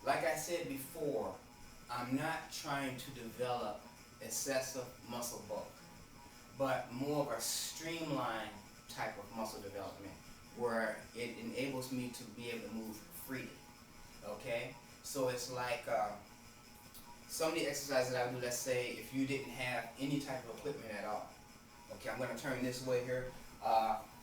like I said before, I'm not trying to develop excessive muscle bulk, but more of a streamlined type of muscle development where it enables me to be able to move freely. Okay? So it's like some of the exercises that I do, let's say if you didn't have any type of equipment at all. Okay, I'm going to turn this way here.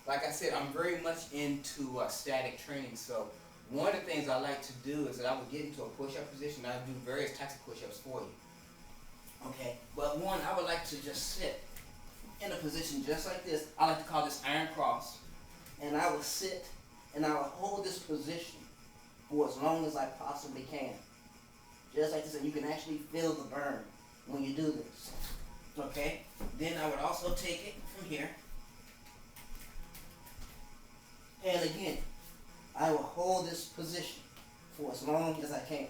Like I said, I'm very much into static training, so one of the things I like to do is that I would get into a push-up position and I do various types of push-ups for you. Okay, but one, I would like to just sit in a position just like this. I like to call this iron cross. And I will sit and I will hold this position for as long as I possibly can. Just like this, and you can actually feel the burn when you do this. Okay, then I would also take it from here. And again, I will hold this position for as long as I can.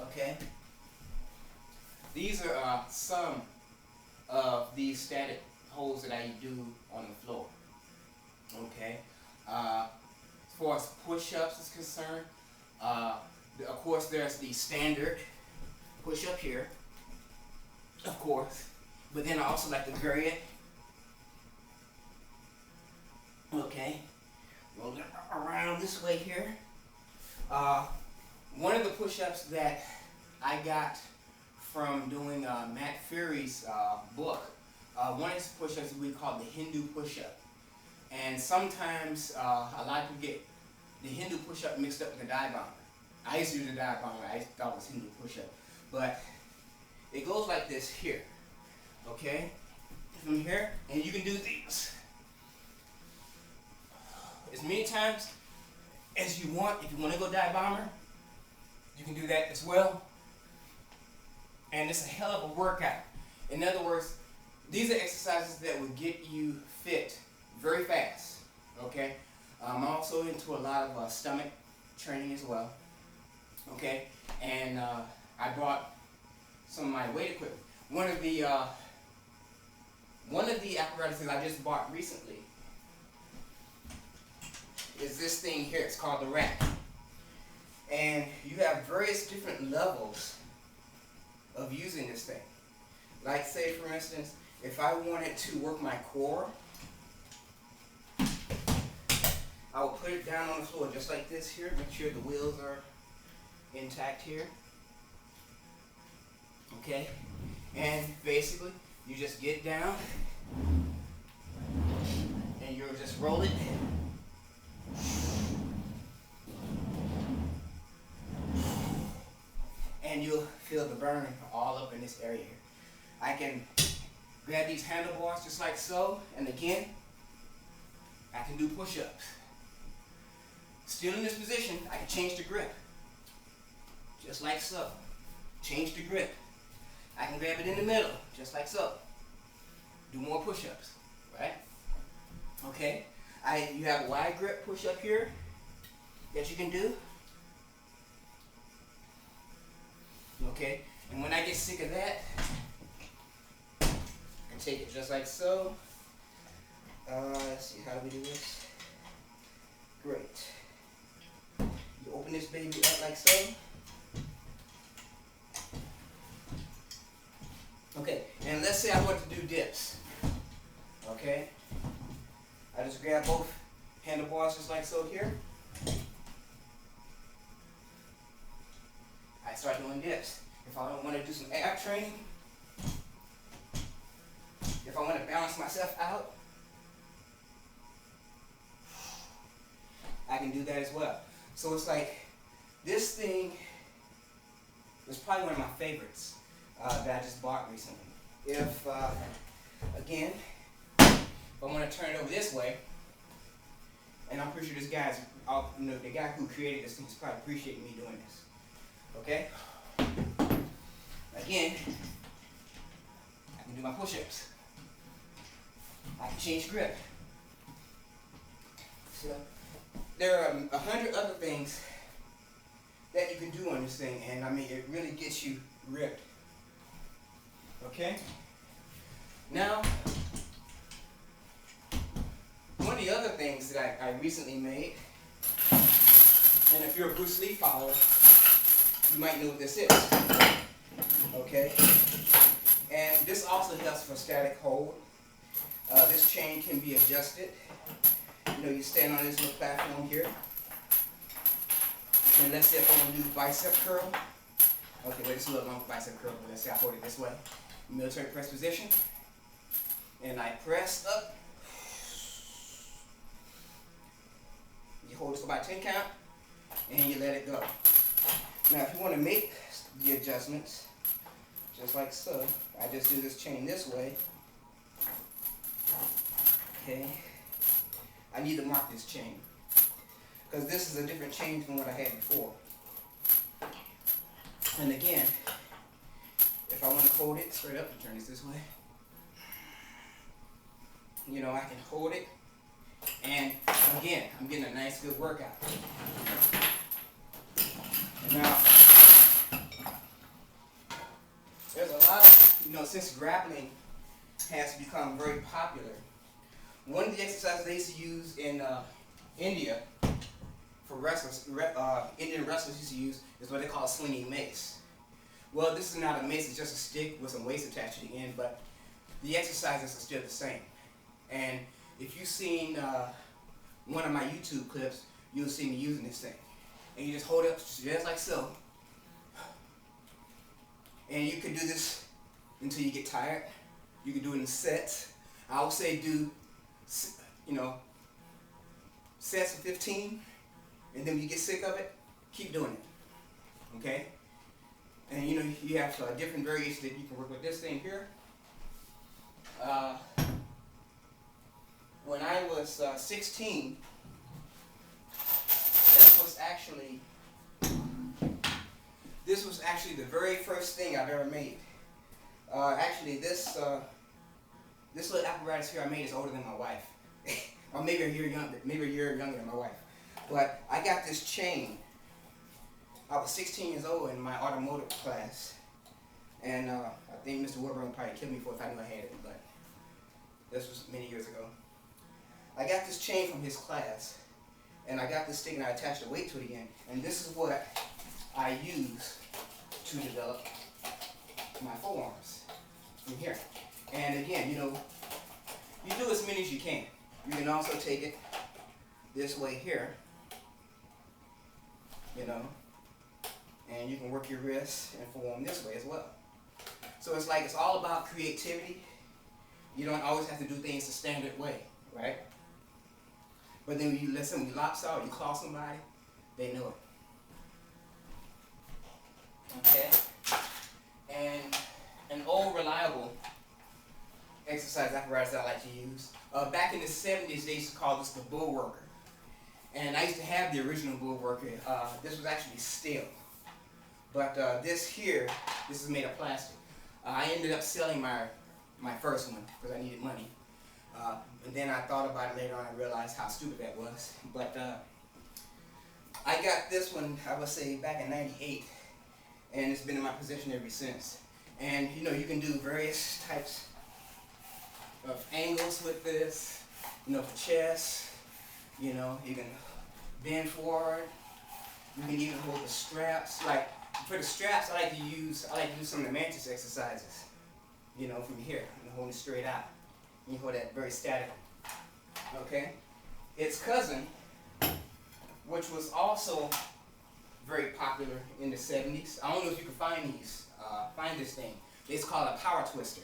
Okay? These are some of these static holds that I do on the floor. Okay? As far as push-ups is concerned, of course there's the standard push-up here, of course. But then I also like to vary it. Okay? Roll it around this way here. One of the push-ups that I got from doing Matt Fury's book, one of his push-ups we call the Hindu push-up. And sometimes a lot of people get the Hindu push-up mixed up with the dive bomber. I used to do the dive bomber. I thought it was Hindu push-up. But it goes like this here. Okay? From here, and you can do these as many times as you want. If you want to go dive bomber, you can do that as well. And it's a hell of a workout. In other words, these are exercises that will get you fit very fast. Okay? I'm also into a lot of stomach training as well. Okay? And I brought some of my weight equipment. One of the apparatuses I just bought recently is this thing here. It's called the rack. And you have various different levels of using this thing. Like say for instance, if I wanted to work my core, I will put it down on the floor just like this here. Make sure the wheels are intact here. Okay? And basically, you just get down and you'll just roll it. And you'll feel the burn all up in this area here. I can grab these handlebars just like so, and again, I can do push-ups. Still in this position, I can change the grip. Just like so. Change the grip. I can grab it in the middle, just like so. Do more push-ups, right? Okay. You have a wide grip push-up here that you can do. Okay. And when I get sick of that, I can take it just like so. Let's see, how do we do this? Great. You open this baby up like so. Okay, and let's say I want to do dips. Okay, I just grab both handlebars just like so here. I start doing dips. If I want to do some ab training, if I want to balance myself out, I can do that as well. So it's like, this thing was probably one of my favorites that I just bought recently. If, again, if I want to turn it over this way, and I'm pretty sure this guy's, the guy who created this thing is probably appreciating me doing this. Okay? Again, I can do my push-ups. I can change grip. So, there are 100 other things that you can do on this thing, and I mean, it really gets you ripped. Okay? Now, one of the other things that I recently made, and if you're a Bruce Lee follower, you might know what this is. Okay? And this also helps for static hold. This chain can be adjusted. You know, you stand on this little platform here. And let's say if I want to do bicep curl. Okay, wait, it's a little long for bicep curl, but let's say I hold it this way. Military press position. And I press up. You hold this for about 10 count, and you let it go. Now, if you want to make the adjustments, just like so, I just do this chain this way. Okay. I need to mark this chain, because this is a different chain from what I had before. And again, if I want to hold it straight up, and turn this way, you know, I can hold it, and again, I'm getting a nice good workout. Now, there's a lot of, you know, since grappling has become very popular, one of the exercises they used to use in India for wrestlers, Indian wrestlers used to use is what they call a swinging mace. Well, this is not a mace, it's just a stick with some weights attached to the end, but the exercises are still the same. And if you've seen one of my YouTube clips, you'll see me using this thing. And you just hold it up just like so. And you can do this until you get tired. You can do it in sets. I would say do, you know, sets of 15, and then when you get sick of it, keep doing it. Okay? And you know, you have different variations that you can work with. This thing here. When I was 16, this was actually the very first thing I've ever made. Actually, this little apparatus here I made is older than my wife, or maybe a year younger than my wife. But I got this chain. I was 16 years old in my automotive class, and I think Mr. Wilbur would probably kill me for if I knew I had it, but this was many years ago. I got this chain from his class, and I got this stick and I attached a weight to it again, and this is what I use to develop my forearms from here. And again, you know, you do as many as you can. You can also take it this way here, you know, and you can work your wrists and forearm this way as well. So it's like, it's all about creativity. You don't always have to do things the standard way, right? But then when you let somebody lopsaw or you claw somebody, they know it. Okay? And an old reliable exercise apparatus that I like to use. Back in the 70s, they used to call this the bull worker. And I used to have the original bull worker. This was actually steel. But this here, this is made of plastic. I ended up selling my first one because I needed money. And then I thought about it later on and realized how stupid that was. But I got this one, I would say, back in '98. And it's been in my possession ever since. And you know, you can do various types of angles with this. You know, for chest, you know, you can bend forward. You can even hold the straps. Like for the straps, I like to do some of the mantis exercises. You know, from here, and hold it straight out. You hold that very static. Okay? Its cousin, which was also very popular in the 70s. I don't know if you can find this thing. It's called a power twister.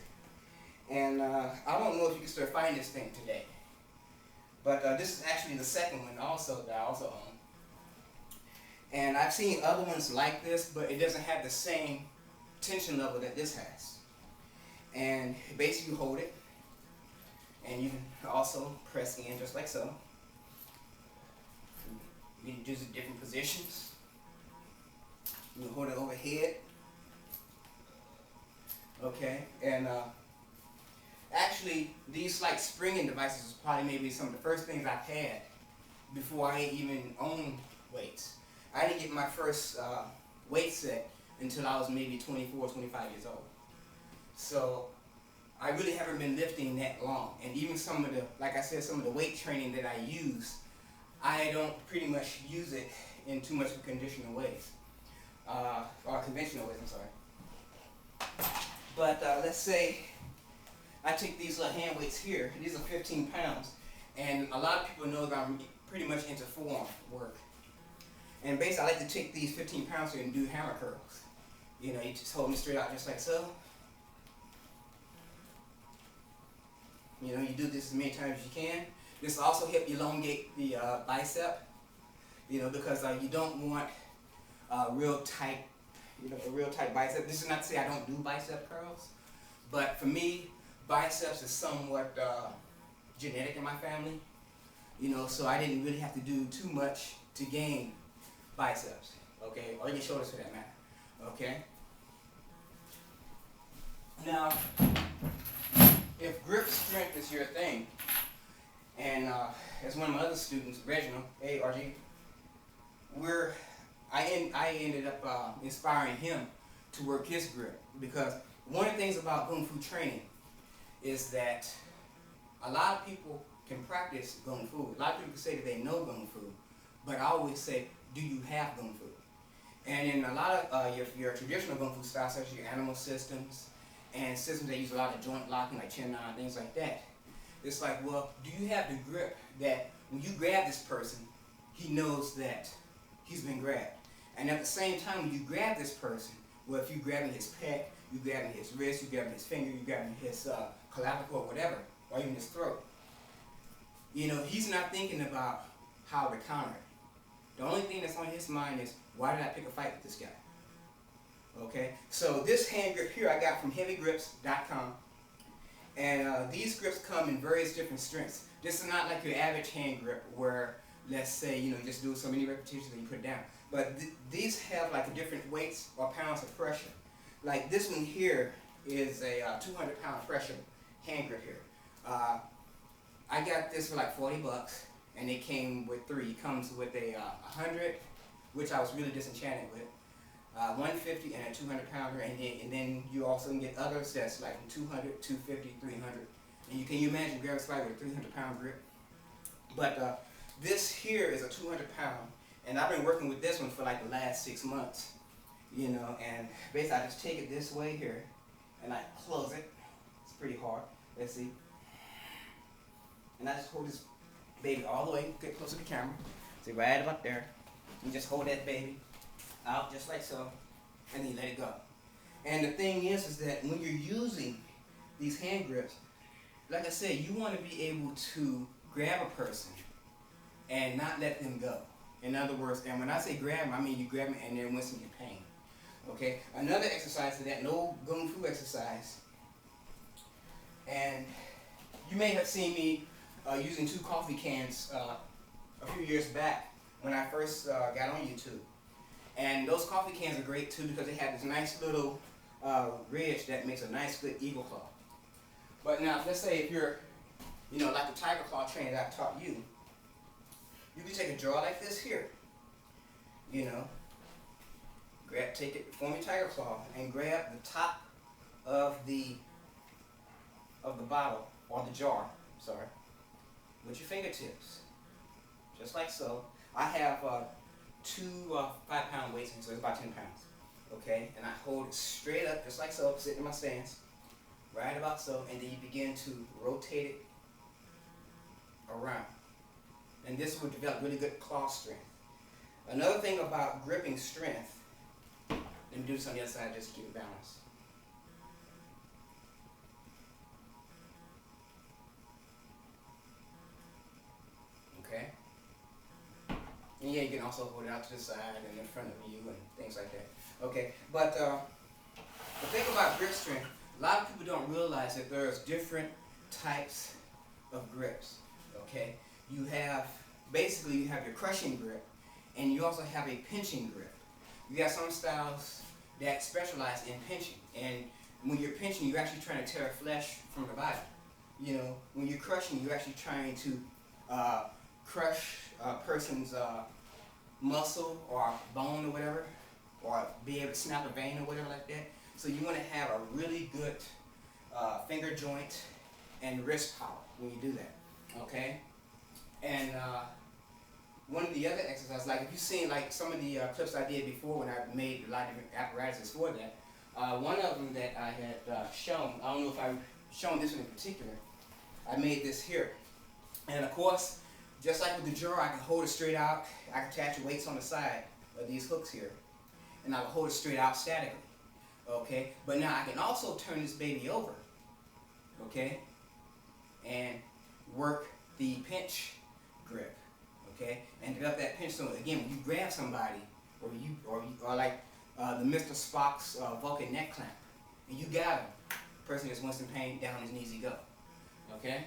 And I don't know if you can still find this thing today. But this is actually the second one also that I also own. And I've seen other ones like this, but it doesn't have the same tension level that this has. And basically you hold it, and you can also press in just like so. You can do the different positions. You can hold it overhead. Okay, and actually these like springing devices was probably maybe some of the first things I've had before I even owned weights. I didn't get my first weight set until I was maybe 24, 25 years old. So I really haven't been lifting that long. And even some of the, like I said, some of the weight training that I use, I don't pretty much use it in too much of conditioning ways. or conventional weights, I'm sorry. But let's say I take these little hand weights here. These are 15 pounds. And a lot of people know that I'm pretty much into forearm work. And basically, I like to take these 15 pounds here and do hammer curls. You know, you just hold them straight out just like so. You know, you do this as many times as you can. This will also help elongate the bicep. You know, because you don't want real tight, a real tight bicep. This is not to say I don't do bicep curls, but for me, biceps is somewhat genetic in my family. You know, so I didn't really have to do too much to gain biceps. Okay, or your shoulders for that matter. Okay. Now, if grip strength is your thing, and as one of my other students, Reginald, RG, I ended up inspiring him to work his grip, because one of the things about Kung Fu training is that a lot of people can practice Kung Fu. A lot of people say that they know Kung Fu, but I always say, do you have Kung Fu? And in a lot of your traditional Kung Fu styles, such as your animal systems, and systems that use a lot of joint locking, like chin on, things like that, it's like, well, do you have the grip that when you grab this person, he knows that he's been grabbed? And at the same time, when you grab this person, well, if you're grabbing his pec, you're grabbing his wrist, you're grabbing his finger, you're grabbing his clavicle or whatever, or even his throat, you know, he's not thinking about how to counter it. The only thing that's on his mind is, why did I pick a fight with this guy? Okay, so this hand grip here I got from heavygrips.com, and these grips come in various different strengths. This is not like your average hand grip where, let's say, you know, just do so many repetitions and you put it down. But these have like different weights or pounds of pressure. Like this one here is a 200-pound pressure hand grip here. I got this for like 40 bucks, and it came with 3. It comes with a 100, which I was really disenchanted with, 150, and a 200-pounder, and then you also can get other sets like 200, 250, 300. And can you imagine grabbing somebody with a 300-pound grip? But this here is a 200-pound, and I've been working with this one for like the last 6 months. You know, and basically I just take it this way here, and I close it. It's pretty hard. Let's see. And I just hold this baby all the way, get close to the camera. See, right about there. You just hold that baby out just like so, and then you let it go. And the thing is that when you're using these hand grips, like I said, you want to be able to grab a person and not let them go. In other words, and when I say grab them, I mean you grab them and they're wincing in pain. Okay, another exercise to that, no Kung Fu exercise, and you may have seen me using 2 coffee cans a few years back when I first got on YouTube. And those coffee cans are great too because they have this nice little ridge that makes a nice good eagle claw. But now, let's say if you're, you know, like the tiger claw training that I taught you, you can take a draw like this here, you know, take it, form your tiger claw, and grab the top of the bottle, or the jar, sorry, with your fingertips, just like so. I have 2 5-pound weights, so it's about 10 pounds, okay? And I hold it straight up, just like so, sitting in my stance, right about so, and then you begin to rotate it around. And this will develop really good claw strength. Another thing about gripping strength, let me do this on the other side just to keep it balanced. Okay? And yeah, you can also hold it out to the side and in front of you and things like that. Okay, but the thing about grip strength, a lot of people don't realize that there's different types of grips. Okay? You have, basically you have your crushing grip, and you also have a pinching grip. You got some styles that specialize in pinching, and when you're pinching, you're actually trying to tear flesh from the body. You know, when you're crushing, you're actually trying to crush a person's muscle or bone or whatever, or be able to snap a vein or whatever like that. So you want to have a really good finger joint and wrist power when you do that. Okay, and one of the other exercises, like if you've seen like some of the clips I did before when I made a lot of different apparatuses for that, one of them that I had shown, I don't know if I've shown this one in particular, I made this here. And of course, just like with the drawer, I can hold it straight out, I can attach weights on the side of these hooks here, and I can hold it straight out statically, okay? But now I can also turn this baby over, okay, and work the pinch grip, okay, and develop that pinch. So again, when you grab somebody, or like the Mr. Spock's Vulcan neck clamp, and you got him, the person just wants some pain, down his knees he go, okay?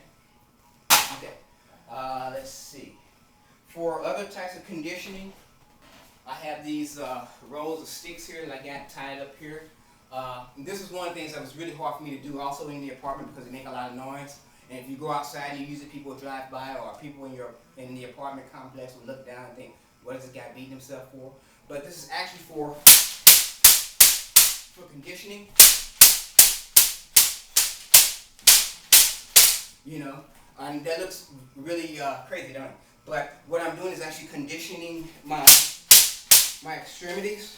Okay, let's see. For other types of conditioning, I have these rolls of sticks here that I got tied up here. This is one of the things that was really hard for me to do also in the apartment because it make a lot of noise. And if you go outside and you use it, people will drive by, or people in the apartment complex will look down and think, what is this guy beating himself for? But this is actually for conditioning. You know, and that looks really crazy, don't it? But what I'm doing is actually conditioning my extremities,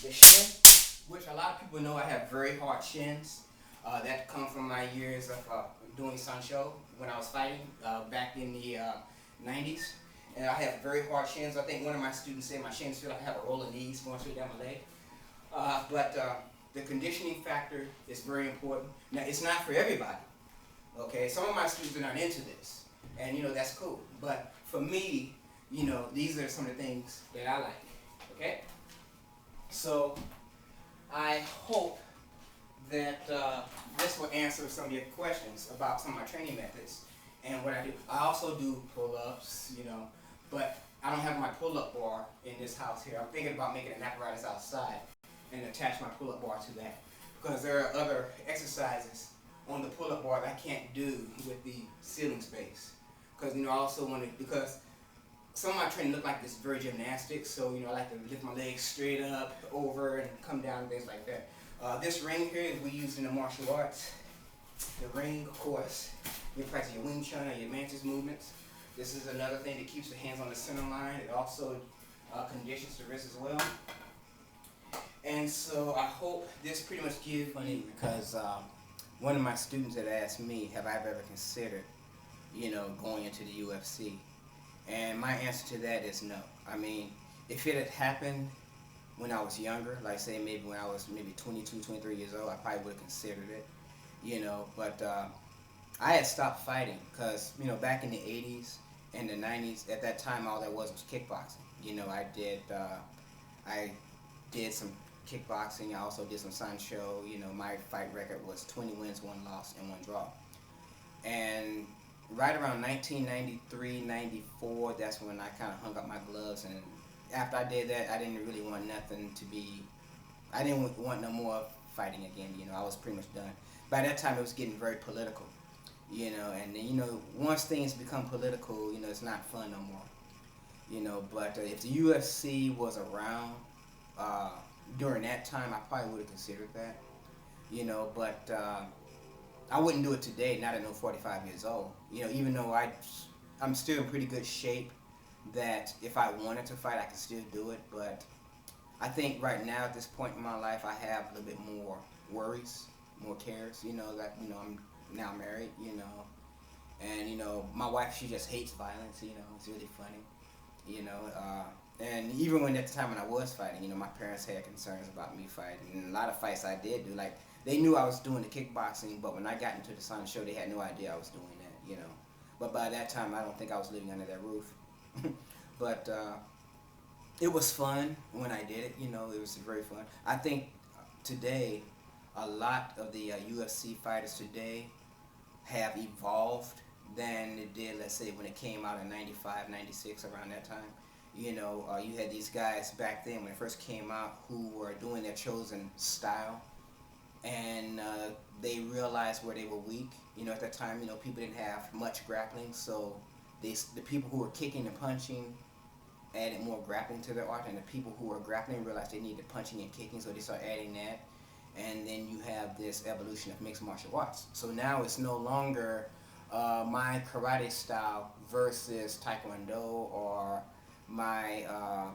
the shin, which a lot of people know I have very hard shins. That come from my years of doing Sun Show when I was fighting back in the 90s. And I have very hard shins. I think one of my students said my shins feel like I have a roll of knees going straight down my leg. But the conditioning factor is very important. Now, it's not for everybody. Okay, some of my students are not into this, and you know, that's cool. But for me, you know, these are some of the things that I like. Okay, so I hope that this will answer some of your questions about some of my training methods and what I do. I also do pull-ups, you know, but I don't have my pull-up bar in this house here. I'm thinking about making an apparatus outside and attach my pull-up bar to that, because there are other exercises on the pull-up bar that I can't do with the ceiling space. Because, you know, I also want to, because some of my training look like this very gymnastics, so, you know, I like to lift my legs straight up, over, and come down, and things like that. This ring here is we use in the martial arts. The ring, of course, you practice your Wing Chun or your Mantis movements. This is another thing that keeps the hands on the center line. It also conditions the wrist as well. And so I hope this pretty much gives funny, because one of my students had asked me, have I ever considered, you know, going into the UFC? And my answer to that is no. I mean, if it had happened when I was younger, like say maybe when I was maybe 22, 23 years old, I probably would have considered it, you know, but I had stopped fighting because, you know, back in the 80s and the 90s, at that time all there was kickboxing. You know, I did some kickboxing, I also did some Sun Show. You know, my fight record was 20 wins, 1 loss, and 1 draw. And right around 1993, 94, that's when I kind of hung up my gloves, and after I did that, I didn't really want nothing to be, I didn't want no more fighting again, you know, I was pretty much done. By that time, it was getting very political, you know, and then, you know, once things become political, you know, it's not fun no more, you know, but if the UFC was around during that time, I probably would have considered that, you know, but I wouldn't do it today, not at no 45 years old, you know, even though I'm still in pretty good shape, that if I wanted to fight, I could still do it. But I think right now, at this point in my life, I have a little bit more worries, more cares, you know, that, you know, I'm now married, you know, and, you know, my wife, she just hates violence, you know, it's really funny, you know, and even when at the time when I was fighting, you know, my parents had concerns about me fighting, and a lot of fights I did do, like, they knew I was doing the kickboxing, but when I got into the Sun Show, they had no idea I was doing that, you know, but by that time, I don't think I was living under that roof. But it was fun when I did it, you know, it was very fun. I think today, a lot of the UFC fighters today have evolved than it did, let's say, when it came out in 95, 96, around that time. You know, you had these guys back then when it first came out who were doing their chosen style, and they realized where they were weak. You know, at that time, you know, people didn't have much grappling, so the people who were kicking and punching added more grappling to their art, and the people who were grappling realized they needed punching and kicking, so they started adding that. And then you have this evolution of mixed martial arts. So now it's no longer my karate style versus taekwondo, or my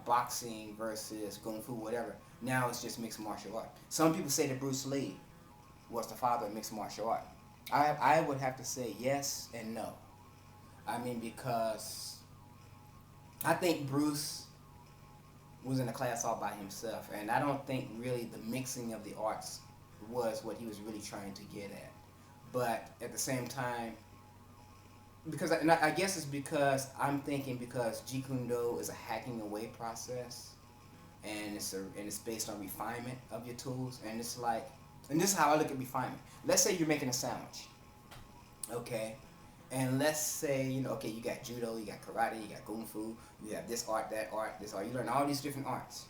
boxing versus kung fu, whatever. Now it's just mixed martial art. Some people say that Bruce Lee was the father of mixed martial art. I would have to say yes and no. I mean, because I think Bruce was in a class all by himself, and I don't think really the mixing of the arts was what he was really trying to get at. But at the same time, because I guess it's because I'm thinking because Jeet Kune Do is a hacking away process, and it's based on refinement of your tools, and it's like, and this is how I look at refinement. Let's say you're making a sandwich, okay, and let's say, okay, you got judo, you got karate, you got kung fu, you have this art, that art, this art. You learn all these different arts.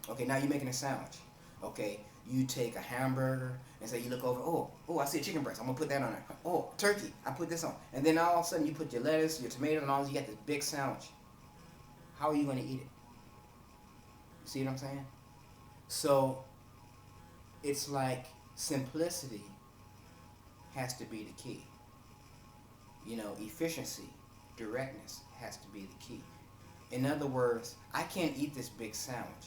Okay, now you're making a sandwich. Okay, you take a hamburger and say you look over, oh, I see a chicken breast. I'm gonna put that on there. Oh, turkey, I put this on. And then all of a sudden you put your lettuce, your tomato, and all. You got this big sandwich. How are you gonna eat it? You see what I'm saying? So it's like simplicity has to be the key. Efficiency, directness has to be the key. In other words, I can't eat this big sandwich.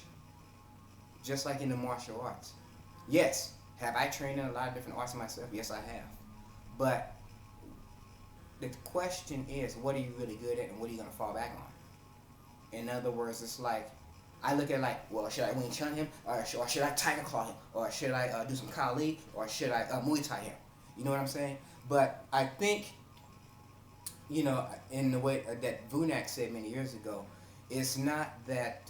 Just like in the martial arts. Yes, have I trained in a lot of different arts myself? Yes, I have. But the question is, what are you really good at, and what are you going to fall back on? In other words, it's like, I look at it like, well, should I Wing Chun him? Or should I Tiger Claw him? Or should I do some Kali? Or should I Muay Thai him? You know what I'm saying? But I think, in the way that Vunak said many years ago, it's not that,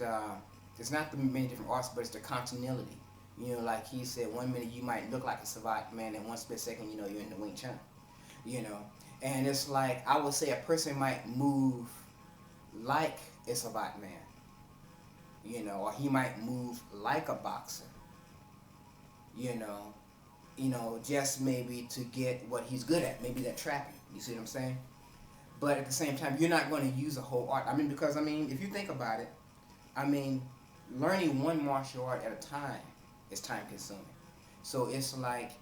it's not the many different arts, but it's the continuity. Like he said, 1 minute you might look like a savant man, and one split second, you're in the Wing Chun. And it's like, I would say a person might move like a savant man, or he might move like a boxer, just maybe to get what he's good at, maybe that trapping. You see what I'm saying? But at the same time, you're not going to use a whole art. Because if you think about it, learning one martial art at a time is time consuming. So it's like,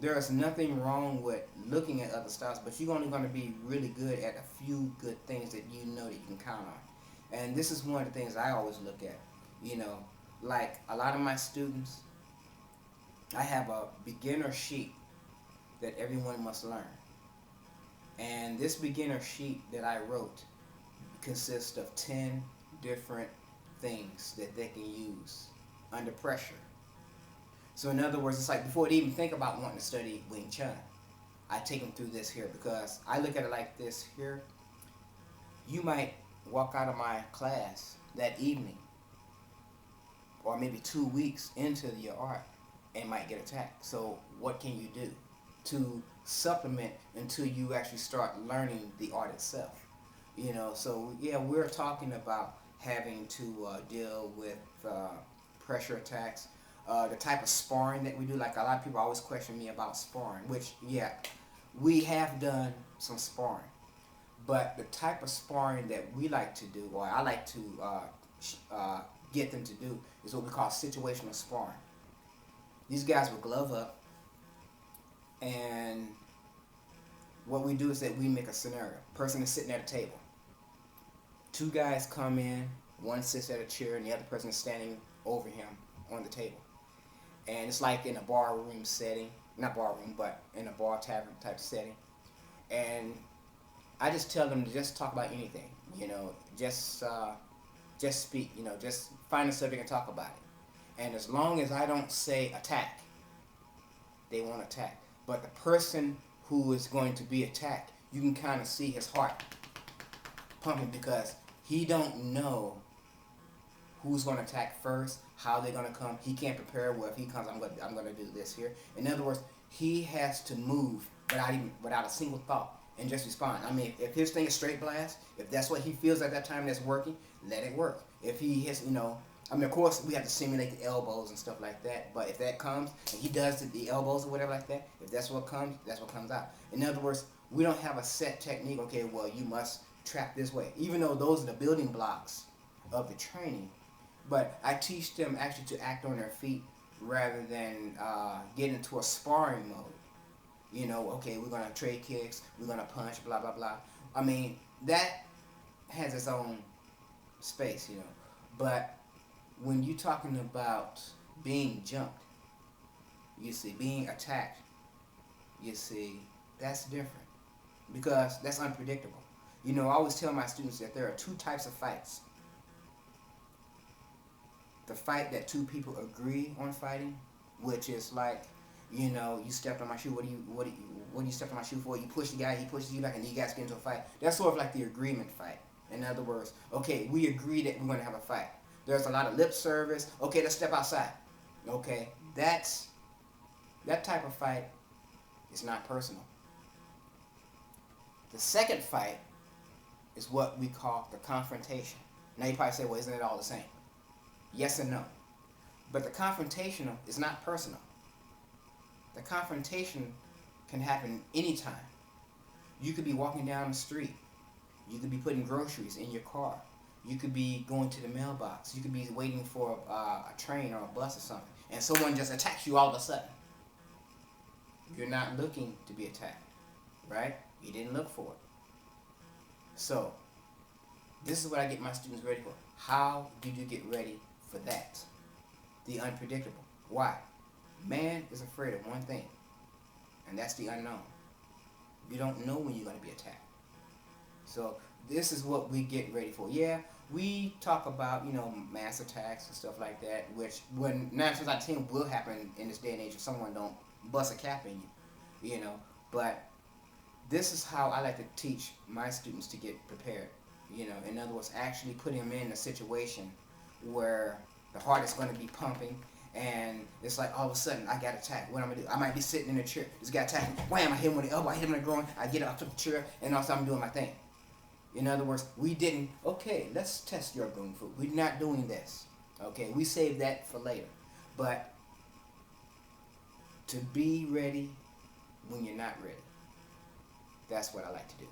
there is nothing wrong with looking at other styles, but you're only going to be really good at a few good things that you can count on. And this is one of the things I always look at. Like a lot of my students, I have a beginner sheet that everyone must learn. And this beginner sheet that I wrote consists of 10 different things that they can use under pressure. So in other words, it's like before they even think about wanting to study Wing Chun, I take them through this here, because I look at it like this here. You might walk out of my class that evening, or maybe 2 weeks into your art, and might get attacked. So what can you do to supplement until you actually start learning the art itself? So yeah, we're talking about having to deal with pressure attacks, the type of sparring that we do. Like a lot of people always question me about sparring, which yeah, we have done some sparring, but the type of sparring that we like to do, or I like to get them to do, is what we call situational sparring. These guys will glove up, and what we do is that we make a scenario. Person is sitting at a table. 2 guys come in, one sits at a chair and the other person is standing over him on the table. And it's like in a bar room setting, not bar room, but in a bar tavern type setting. And I just tell them to just talk about anything, just speak, just find a subject and talk about it. And as long as I don't say attack, they won't attack. But the person who is going to be attacked, you can kind of see his heart pumping, because he don't know who's going to attack first, how they're going to come. He can't prepare. Well, if he comes, I'm going to do this here. In other words, he has to move without a single thought and just respond. If his thing is straight blast, if that's what he feels at that time that's working, let it work. If he hits, of course, we have to simulate the elbows and stuff like that. But if that comes, and he does the elbows or whatever like that, if that's what comes, that's what comes out. In other words, we don't have a set technique. Okay, well, you must trap this way. Even though those are the building blocks of the training. But I teach them actually to act on their feet rather than get into a sparring mode. You know, okay, we're gonna trade kicks, we're gonna punch, blah blah blah. I mean, that has its own space, you know. But when you're talking about being jumped, you see, being attacked, you see, that's different because that's unpredictable. You know, I always tell my students that there are two types of fights. The fight that two people agree on fighting, which is like, you know, you stepped on my shoe. What do you step on my shoe for? You push the guy, he pushes you back, and you guys get into a fight. That's sort of like the agreement fight. In other words, okay, we agree that we're going to have a fight. There's a lot of lip service. Okay, let's step outside. Okay, that type of fight is not personal. The second fight is what we call the confrontation. Now you probably say, well, isn't it all the same? Yes and no. But the confrontational is not personal. The confrontation can happen anytime. You could be walking down the street. You could be putting groceries in your car. You could be going to the mailbox. You could be waiting for a train or a bus or something. And someone just attacks you all of a sudden. You're not looking to be attacked, right? You didn't look for it. So, this is what I get my students ready for. How do you get ready for that? The unpredictable. Why? Man is afraid of one thing, and that's the unknown. You don't know when you're going to be attacked. So this is what we get ready for. Yeah, we talk about, you know, mass attacks and stuff like that, which when 9 times out of 10 will happen in this day and age if someone don't bust a cap in you, you know. But this is how I like to teach my students to get prepared. You know, in other words, actually putting them in a situation where the heart is going to be pumping, and it's like all of a sudden I got attacked. What am I gonna do? I might be sitting in a chair. This guy attacked me. Wham! I hit him with the elbow. I hit him in the groin. I get up to the chair, and also I'm doing my thing. In other words, we didn't. Okay, let's test your gung fu. We're not doing this. Okay, we saved that for later. But to be ready when you're not ready. That's what I like to do.